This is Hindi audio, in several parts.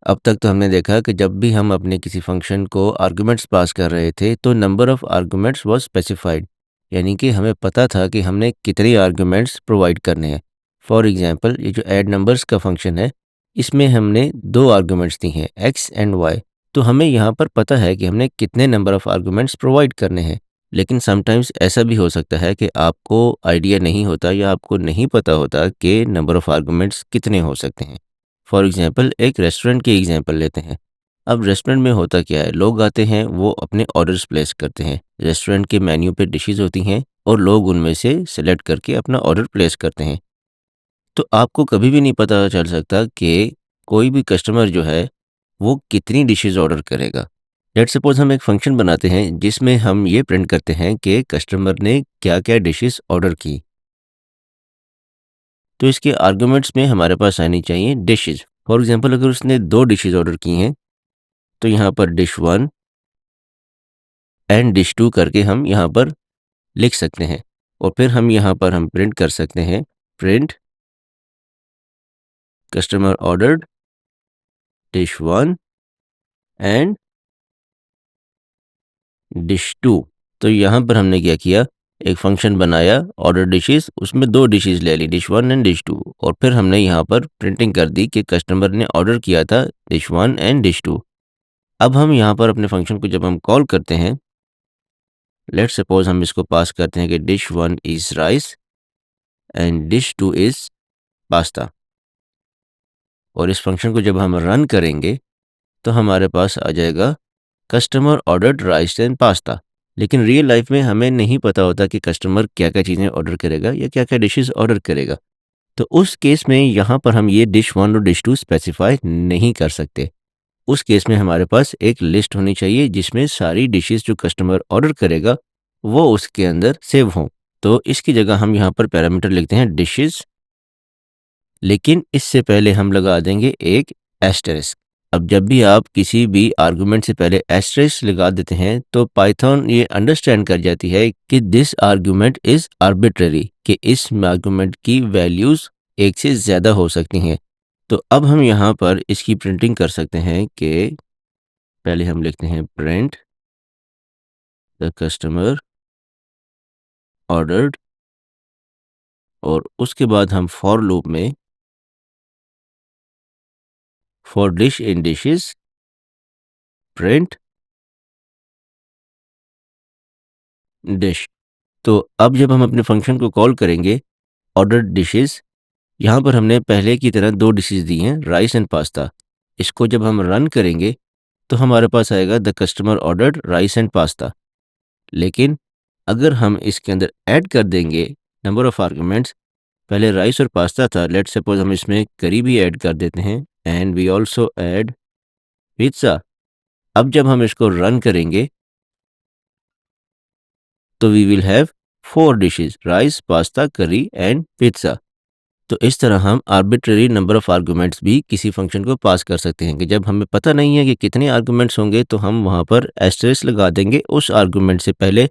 अब तक तो हमने देखा कि जब भी हम अपने किसी फंक्शन को आर्गुमेंट्स पास कर रहे थे तो number of arguments was specified, यानी कि हमें पता था कि हमने कितने आर्गुमेंट्स प्रोवाइड करने हैं। फॉर एग्जांपल ये जो ऐड नंबर्स का फंक्शन है, इसमें हमने दो आर्गुमेंट्स दी हैं एक्स एंड वाई। तो हमें यहाँ पर पता है कि हमने कितने नंबर ऑफ आर्गुमेंट्स प्रोवाइड करने हैं। लेकिन समटाइम्स ऐसा भी हो सकता है कि आपको आइडिया नहीं होता या आपको नहीं पता होता कि नंबर ऑफ आर्गुमेंट्स कितने हो सकते हैं। फॉर एग्जांपल एक रेस्टोरेंट की एग्जांपल लेते हैं। अब रेस्टोरेंट में होता क्या है, लोग आते हैं, वो अपने ऑर्डर्स प्लेस करते हैं। रेस्टोरेंट के मेन्यू पे डिशेस होती हैं और लोग उनमें से सेलेक्ट करके अपना ऑर्डर प्लेस करते हैं। तो आपको कभी भी नहीं पता चल सकता कि कोई भी कस्टमर जो है वो कितनी डिशेस ऑर्डर करेगा। लेट्स सपोज हम एक फंक्शन बनाते हैं जिसमें हम ये प्रिंट करते हैं कि कस्टमर ने क्या क्या डिशेस ऑर्डर की। तो इसके आर्गुमेंट्स में हमारे पास आनी चाहिए डिशेस। फॉर एग्जांपल अगर उसने दो डिशेस ऑर्डर की हैं तो यहाँ पर dish one and dish two करके हम यहाँ पर लिख सकते हैं। और फिर हम यहाँ पर हम प्रिंट कर सकते हैं, print customer ordered dish one and dish two. तो यहाँ पर हमने क्या किया, एक फंक्शन बनाया ऑर्डर डिशेस, उसमें दो डिशेस ले ली, dish one and dish two, और फिर हमने यहाँ पर प्रिंटिंग कर दी कि कस्टमर ने ऑर्डर किया था dish one and dish two. अब हम यहाँ पर अपने फंक्शन को जब हम कॉल करते हैं, लेट्स सपोज हम इसको पास करते हैं कि dish one is rice and dish two is pasta. और इस फंक्शन को जब हम रन करेंगे तो हमारे पास आ जाएगा customer ordered rice and pasta. लेकिन रियल लाइफ में हमें नहीं पता होता कि कस्टमर क्या क्या चीज़ें ऑर्डर करेगा या क्या क्या डिशेस ऑर्डर करेगा। तो उस केस में यहाँ पर हम ये डिश वन और डिश टू स्पेसिफाई नहीं कर सकते। उस केस में हमारे पास एक लिस्ट होनी चाहिए जिसमें सारी डिशेस जो कस्टमर ऑर्डर करेगा वो उसके अंदर सेव हों। तो इसकी जगह हम यहाँ पर पैरामीटर लिखते हैं डिशेस, लेकिन इससे पहले हम लगा देंगे एक एस्टेरिस्क। अब जब भी आप किसी भी आर्गुमेंट से पहले एस्टेरिस्क लगा देते हैं तो पाइथन ये अंडरस्टैंड कर जाती है कि दिस आर्गुमेंट इज आर्बिट्ररी, कि इस आर्गुमेंट की वैल्यूज एक से ज़्यादा हो सकती हैं। तो अब हम यहाँ पर इसकी प्रिंटिंग कर सकते हैं कि पहले हम लिखते हैं प्रिंट द कस्टमर ऑर्डर्ड, और उसके बाद हम फॉर लूप में for dish in dishes print dish. तो अब जब हम अपने फंक्शन को कॉल करेंगे ऑर्डर डिशेस, यहाँ पर हमने पहले की तरह दो डिशेस दी हैं राइस एंड पास्ता। इसको जब हम रन करेंगे तो हमारे पास आएगा the customer ordered rice and pasta. लेकिन अगर हम इसके अंदर ऐड कर देंगे नंबर ऑफ आर्गुमेंट्स, पहले राइस और पास्ता था, लेट्स सपोज हम इसमें करी भी ऐड कर देते हैं and we also add pizza. अब जब हम इसको रन करेंगे तो we will have four dishes rice pasta curry and pizza. तो इस तरह हम आर्बिट्रेरी नंबर ऑफ आर्गुमेंट्स भी किसी फंक्शन को पास कर सकते हैं कि जब हमें पता नहीं है कि कितने आर्गुमेंट्स होंगे तो हम वहाँ पर एस्टेरिस्क लगा देंगे उस आर्गुमेंट से पहले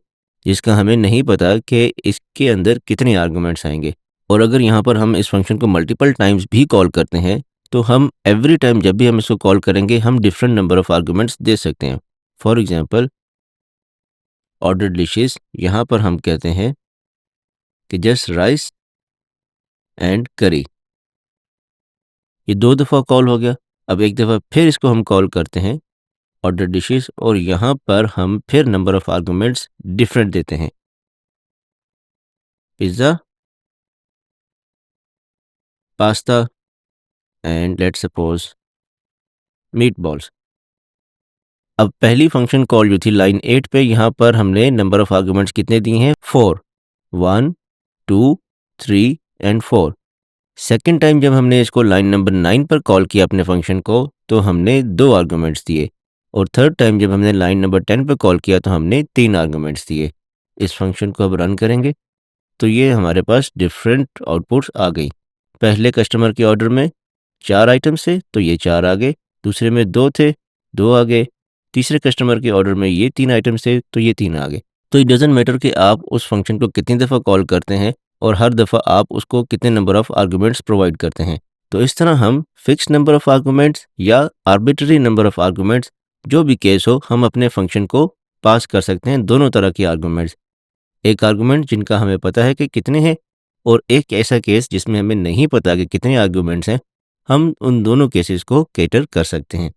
जिसका हमें नहीं पता कि इसके अंदर कितने आर्गुमेंट्स आएंगे। और अगर यहाँ पर हम इस फंक्शन को मल्टीपल टाइम्स भी कॉल करते हैं तो हम एवरी टाइम जब भी हम इसको कॉल करेंगे हम डिफरेंट नंबर ऑफ आर्गुमेंट्स दे सकते हैं। फॉर एग्जाम्पल ऑर्डर डिशेस, यहाँ पर हम कहते हैं कि जस्ट राइस एंड करी, ये दो दफ़ा कॉल हो गया। अब एक दफ़ा फिर इसको हम कॉल करते हैं ऑर्डर डिशेस, और यहाँ पर हम फिर नंबर ऑफ आर्गुमेंट्स डिफरेंट देते हैं, pizza pasta and let's suppose meat balls. अब पहली फंक्शन कॉल जो थी लाइन 8 पे, यहाँ पर हमने नंबर ऑफ आर्गुमेंट्स कितने दिए हैं, 4, 1 2 3 एंड 4। सेकेंड टाइम जब हमने इसको लाइन नंबर 9 पर कॉल किया अपने फंक्शन को तो हमने दो आर्गुमेंट्स दिए, और थर्ड टाइम जब हमने लाइन नंबर 10 पर कॉल किया तो हमने तीन आर्गुमेंट्स दिए। इस फंक्शन को अब रन करेंगे तो ये हमारे पास डिफरेंट आउटपुट्स आ गई। पहले कस्टमर के ऑर्डर में 4 आइटम्स थे तो ये 4 आ गए, दूसरे में 2 थे 2 आ गए, तीसरे कस्टमर के ऑर्डर में ये 3 आइटम्स थे तो ये 3 आ गए। तो इट डज़न्ट मैटर कि आप उस फंक्शन को कितनी दफ़ा कॉल करते हैं और हर दफ़ा आप उसको कितने नंबर ऑफ़ आर्गुमेंट्स प्रोवाइड करते हैं। तो इस तरह हम फिक्स नंबर ऑफ आर्गुमेंट्स या आर्बिट्ररी नंबर ऑफ आर्गुमेंट्स, जो भी केस हो, हम अपने फंक्शन को पास कर सकते हैं दोनों तरह के आर्गुमेंट्स। एक आर्गुमेंट जिनका हमें पता है कि कितने हैं, और एक ऐसा केस जिसमें हमें नहीं पता कि कितने आर्गुमेंट्स हैं, हम उन दोनों केसेस को कैटर कर सकते हैं।